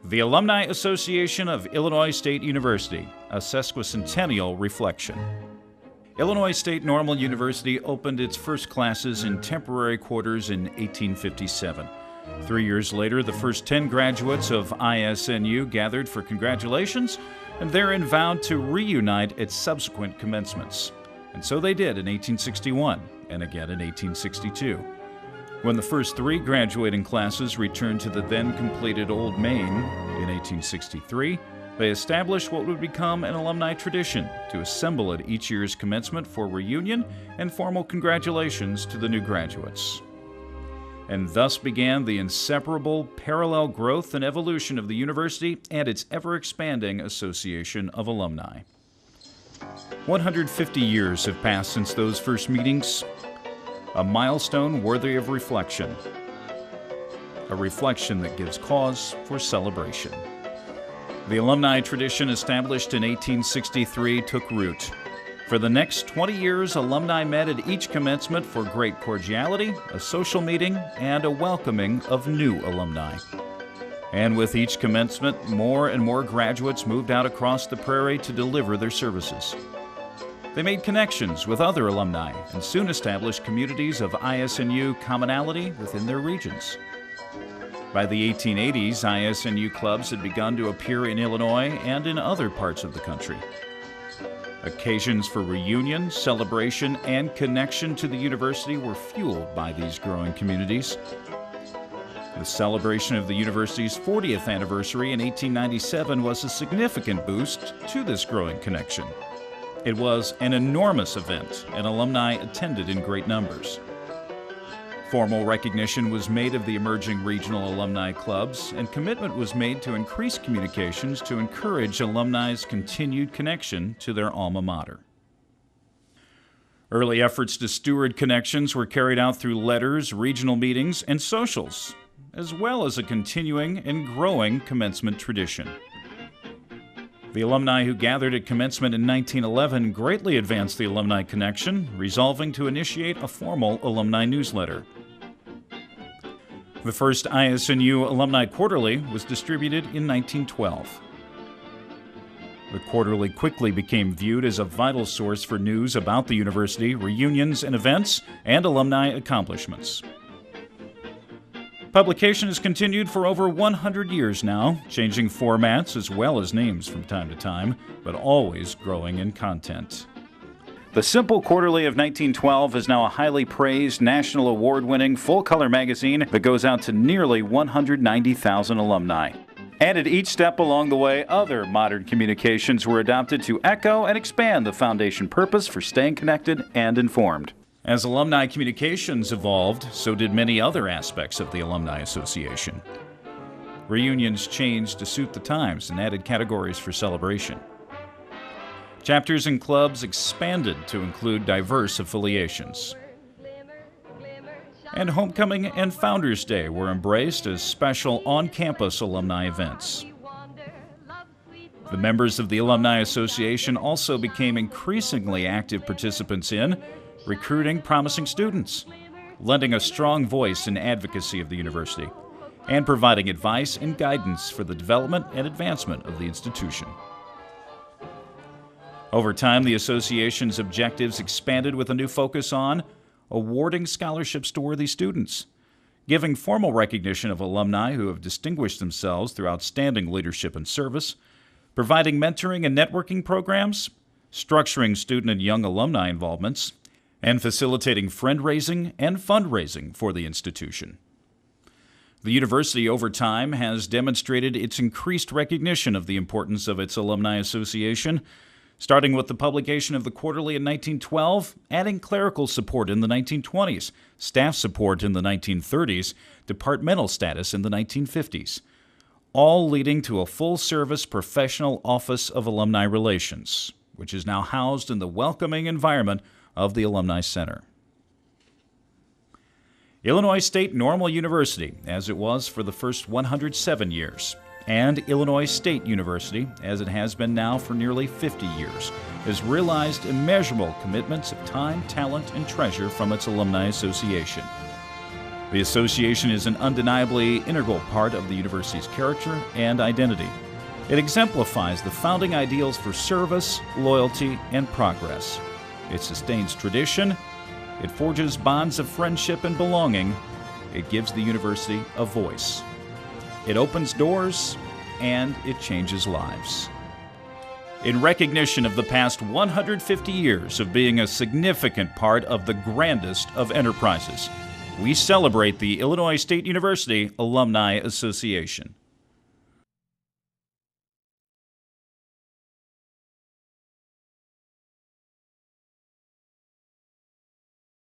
The Alumni Association of Illinois State University, a sesquicentennial reflection. Illinois State Normal University opened its first classes in temporary quarters in 1857. 3 years later, the first 10 graduates of ISNU gathered for congratulations and therein vowed to reunite at subsequent commencements. And so they did in 1861 and again in 1862. When the first 3 graduating classes returned to the then completed Old Main in 1863, they established what would become an alumni tradition to assemble at each year's commencement for reunion and formal congratulations to the new graduates. And thus began the inseparable parallel growth and evolution of the university and its ever-expanding association of alumni. 150 years have passed since those first meetings, a milestone worthy of reflection, a reflection that gives cause for celebration. The alumni tradition established in 1863 took root. For the next 20 years, alumni met at each commencement for great cordiality, a social meeting, and a welcoming of new alumni. And with each commencement, more and more graduates moved out across the prairie to deliver their services. They made connections with other alumni and soon established communities of ISNU commonality within their regions. By the 1880s, ISNU clubs had begun to appear in Illinois and in other parts of the country. Occasions for reunion, celebration, and connection to the university were fueled by these growing communities. The celebration of the university's 40th anniversary in 1897 was a significant boost to this growing connection. It was an enormous event, and alumni attended in great numbers. Formal recognition was made of the emerging regional alumni clubs, and commitment was made to increase communications to encourage alumni's continued connection to their alma mater. Early efforts to steward connections were carried out through letters, regional meetings, and socials, as well as a continuing and growing commencement tradition. The alumni who gathered at commencement in 1911 greatly advanced the alumni connection, resolving to initiate a formal alumni newsletter. The first ISNU Alumni Quarterly was distributed in 1912. The quarterly quickly became viewed as a vital source for news about the university, reunions and events, and alumni accomplishments. Publication has continued for over 100 years now, changing formats as well as names from time to time, but always growing in content. The Simple Quarterly of 1912 is now a highly praised, national award-winning, full-color magazine that goes out to nearly 190,000 alumni. And at each step along the way, other modern communications were adopted to echo and expand the foundation purpose for staying connected and informed. As alumni communications evolved, so did many other aspects of the Alumni Association. Reunions changed to suit the times and added categories for celebration. Chapters and clubs expanded to include diverse affiliations. And Homecoming and Founders Day were embraced as special on-campus alumni events. The members of the Alumni Association also became increasingly active participants in recruiting promising students, lending a strong voice in advocacy of the university, and providing advice and guidance for the development and advancement of the institution. Over time, the association's objectives expanded with a new focus on awarding scholarships to worthy students, giving formal recognition of alumni who have distinguished themselves through outstanding leadership and service, providing mentoring and networking programs, structuring student and young alumni involvements, and facilitating friend-raising and fundraising for the institution. The university over time has demonstrated its increased recognition of the importance of its alumni association, starting with the publication of the quarterly in 1912, adding clerical support in the 1920s, staff support in the 1930s, departmental status in the 1950s, all leading to a full-service professional office of alumni relations, which is now housed in the welcoming environment of the Alumni Center. Illinois State Normal University, as it was for the first 107 years, and Illinois State University, as it has been now for nearly 50 years, has realized immeasurable commitments of time, talent, and treasure from its Alumni Association. The association is an undeniably integral part of the university's character and identity. It exemplifies the founding ideals for service, loyalty, and progress. It sustains tradition. It forges bonds of friendship and belonging. It gives the university a voice. It opens doors, and it changes lives. In recognition of the past 150 years of being a significant part of the grandest of enterprises, we celebrate the Illinois State University Alumni Association.